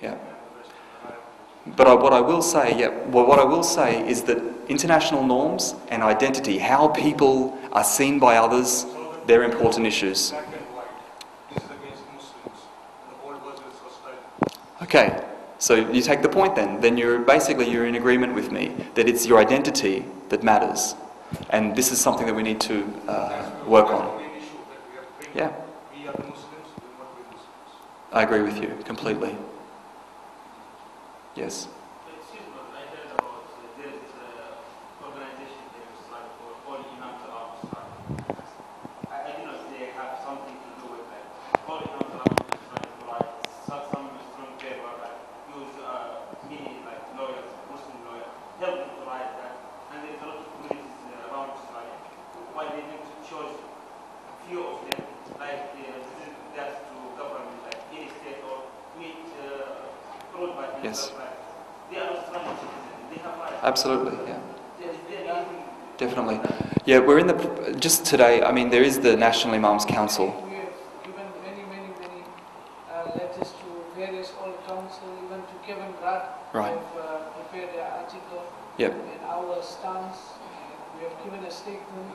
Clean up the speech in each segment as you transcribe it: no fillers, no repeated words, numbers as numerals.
Yeah. But what I will say, what I will say is that international norms and identity, how people are seen by others, they're important issues. Okay, so you take the point then. Then you're in agreement with me that it's your identity that matters, and this is something that we need to work on. Yeah. I agree with you completely. Yes. Excuse me, I heard about there is an organization that is like for all imams around Israel. I don't know if they have something to do with that. All imams around Israel, like some strong paper, like use many like lawyers, Muslim lawyers, help them to write that. And there's a lot of communities around Israel. Why they need to choose a few of them, like that to government, like any state or meet ruled by the Yes. Absolutely, yeah. Definitely. Yeah, we're in the, just today, I mean, there is the National Imams Council. We have given many letters to various old council, even to Kevin Rudd. Right. We have prepared an article. Yep. And our stance, we have given a statement.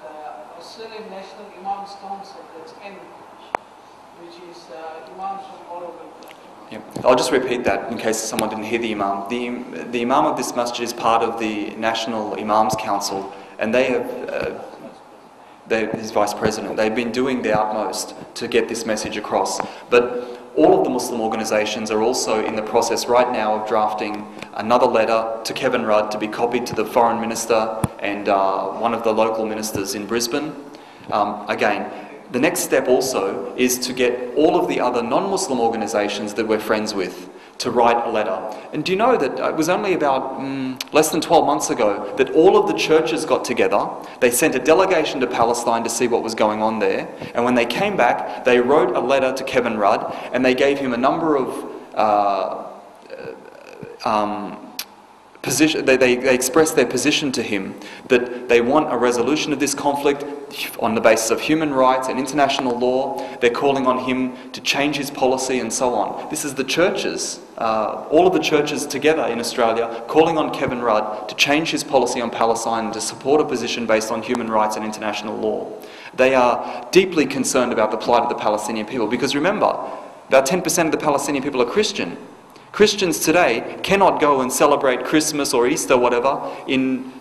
The Australian National Imams Council, that's N, which is imams from all over the country. Yeah. I'll just repeat that in case someone didn't hear the Imam. The Imam of this masjid is part of the National Imams Council, and they have, his Vice President, they've been doing their utmost to get this message across. But all of the Muslim organisations are also in the process right now of drafting another letter to Kevin Rudd to be copied to the Foreign Minister and one of the local ministers in Brisbane. Again, the next step also is to get all of the other non-Muslim organisations that we're friends with to write a letter. And do you know that it was only about less than 12 months ago that all of the churches got together, they sent a delegation to Palestine to see what was going on there, and when they came back, they wrote a letter to Kevin Rudd, and they gave him a number of they expressed their position to him that they want a resolution of this conflict on the basis of human rights and international law. They're calling on him to change his policy and so on. This is the churches, all of the churches together in Australia, calling on Kevin Rudd to change his policy on Palestine and to support a position based on human rights and international law. They are deeply concerned about the plight of the Palestinian people, because remember, about 10% of the Palestinian people are Christian. Christians today cannot go and celebrate Christmas or Easter, whatever, in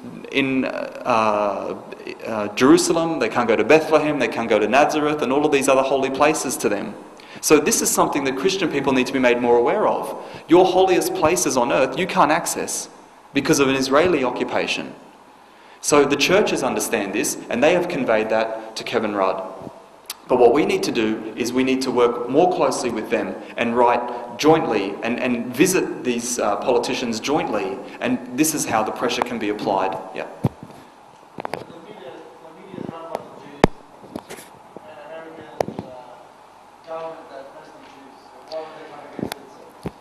Jerusalem. They can't go to Bethlehem, they can't go to Nazareth and all of these other holy places to them. So this is something that Christian people need to be made more aware of. Your holiest places on earth you can't access because of an Israeli occupation. So the churches understand this, and they have conveyed that to Kevin Rudd. But what we need to do is we need to work more closely with them and write jointly and visit these politicians jointly, and this is how the pressure can be applied. Yeah.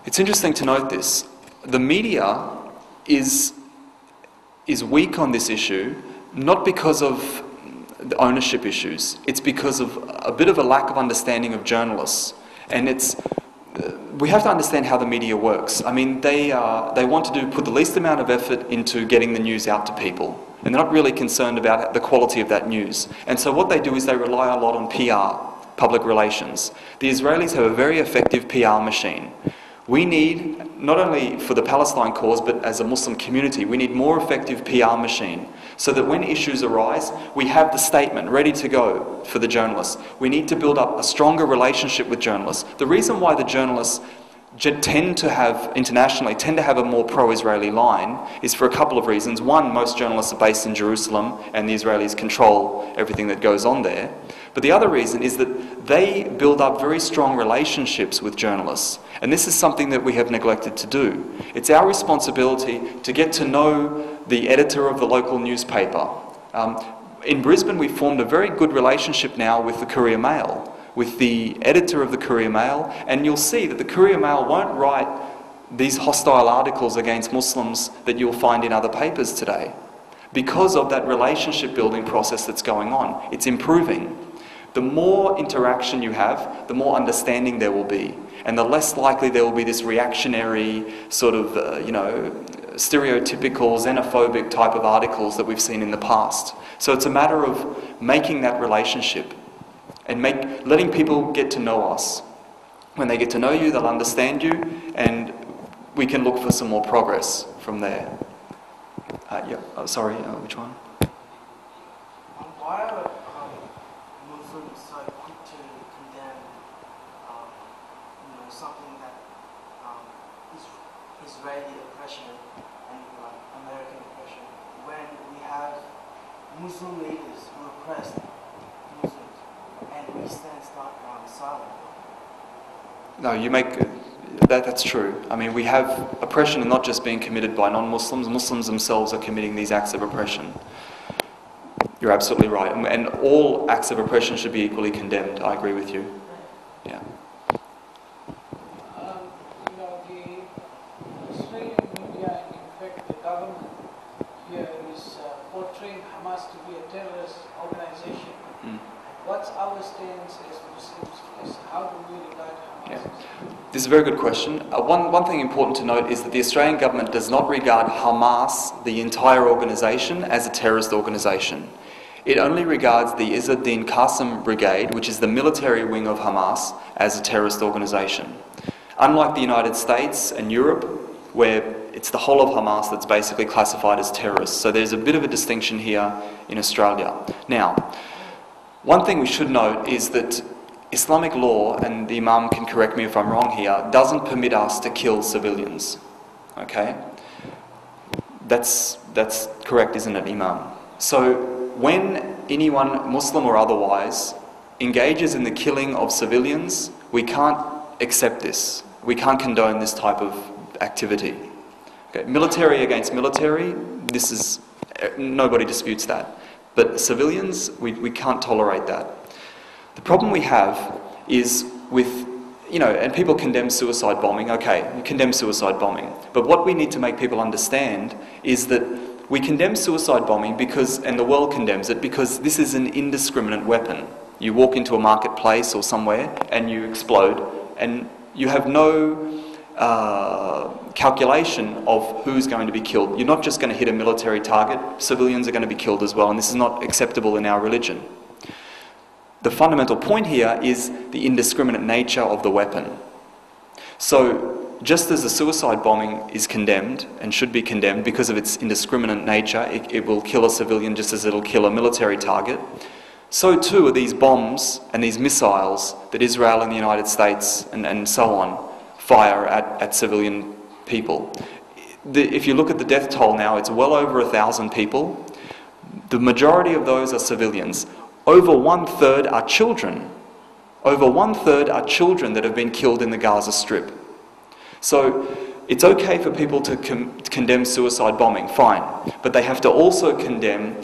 It's interesting to note this. The media is weak on this issue, not because of the ownership issues. It's because of a bit of a lack of understanding of journalists. And we have to understand how the media works. I mean, they want to put the least amount of effort into getting the news out to people. And they're not really concerned about the quality of that news. And so what they do is they rely a lot on PR, public relations. The Israelis have a very effective PR machine. We need, not only for the Palestine cause, but as a Muslim community, we need more effective PR machine, so that when issues arise, we have the statement ready to go for the journalists. We need to build up a stronger relationship with journalists. The reason why the journalists internationally tend to have a more pro-Israeli line is for a couple of reasons. One, most journalists are based in Jerusalem, and the Israelis control everything that goes on there. But the other reason is that they build up very strong relationships with journalists. And this is something that we have neglected to do. It's our responsibility to get to know the editor of the local newspaper. In Brisbane, we've formed a very good relationship now with the Courier Mail, with the editor of the Courier Mail, and you'll see that the Courier Mail won't write these hostile articles against Muslims that you'll find in other papers today, because of that relationship building process that's going on. It's improving. The more interaction you have, the more understanding there will be, and the less likely there will be this reactionary sort of, stereotypical, xenophobic type of articles that we've seen in the past. So it's a matter of making that relationship and letting people get to know us. When they get to know you, they'll understand you, and we can look for some more progress from there. Which one? Why are Muslims so quick to condemn, something that is Israeli oppression and American oppression, when we have Muslim leaders who oppress Muslims, and we stand silent? No, you make that's true. I mean, we have oppression not just being committed by non-Muslims. Muslims themselves are committing these acts of oppression. You're absolutely right. And all acts of oppression should be equally condemned. I agree with you. Yeah. The Australian media, in fact the government here is portraying Hamas to be a terrorist organization. What's our stance as Muslims? How do we regard Hamas? Yeah. This is a very good question. One thing important to note is that the Australian government does not regard Hamas, the entire organisation, as a terrorist organisation. It only regards the Izz-ad-Din Qasim Brigade, which is the military wing of Hamas, as a terrorist organisation. Unlike the United States and Europe, where it's the whole of Hamas that's basically classified as terrorists. So there's a bit of a distinction here in Australia. Now, one thing we should note is that Islamic law, and the Imam can correct me if I'm wrong here, doesn't permit us to kill civilians. Okay? That's correct, isn't it, Imam? So when anyone, Muslim or otherwise, engages in the killing of civilians, we can't accept this. We can't condone this type of activity. Okay? Military against military, nobody disputes that. But civilians, we can't tolerate that. The problem we have is with, and people condemn suicide bombing. Okay, you condemn suicide bombing. But what we need to make people understand is that we condemn suicide bombing and the world condemns it because this is an indiscriminate weapon. You walk into a marketplace or somewhere and you explode, and you have no calculation of who's going to be killed. You're not just going to hit a military target. Civilians are going to be killed as well, and this is not acceptable in our religion. The fundamental point here is the indiscriminate nature of the weapon. So, just as the suicide bombing is condemned and should be condemned because of its indiscriminate nature, it will kill a civilian just as it'll kill a military target, so too are these bombs and these missiles that Israel and the United States and so on fire at civilian people. If you look at the death toll now, it's well over 1,000 people. The majority of those are civilians. Over 1/3 are children. Over 1/3 are children that have been killed in the Gaza Strip. So it's okay for people to condemn suicide bombing, fine. But they have to also condemn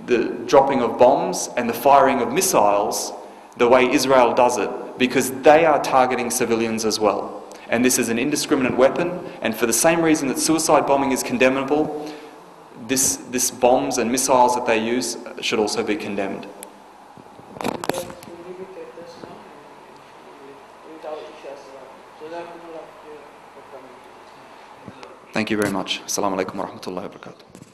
the dropping of bombs and the firing of missiles the way Israel does it, because they are targeting civilians as well. And this is an indiscriminate weapon, and for the same reason that suicide bombing is condemnable, this bombs and missiles that they use should also be condemned. Thank you very much. Assalamu alaikum wa rahmatullahi wa barakatuh.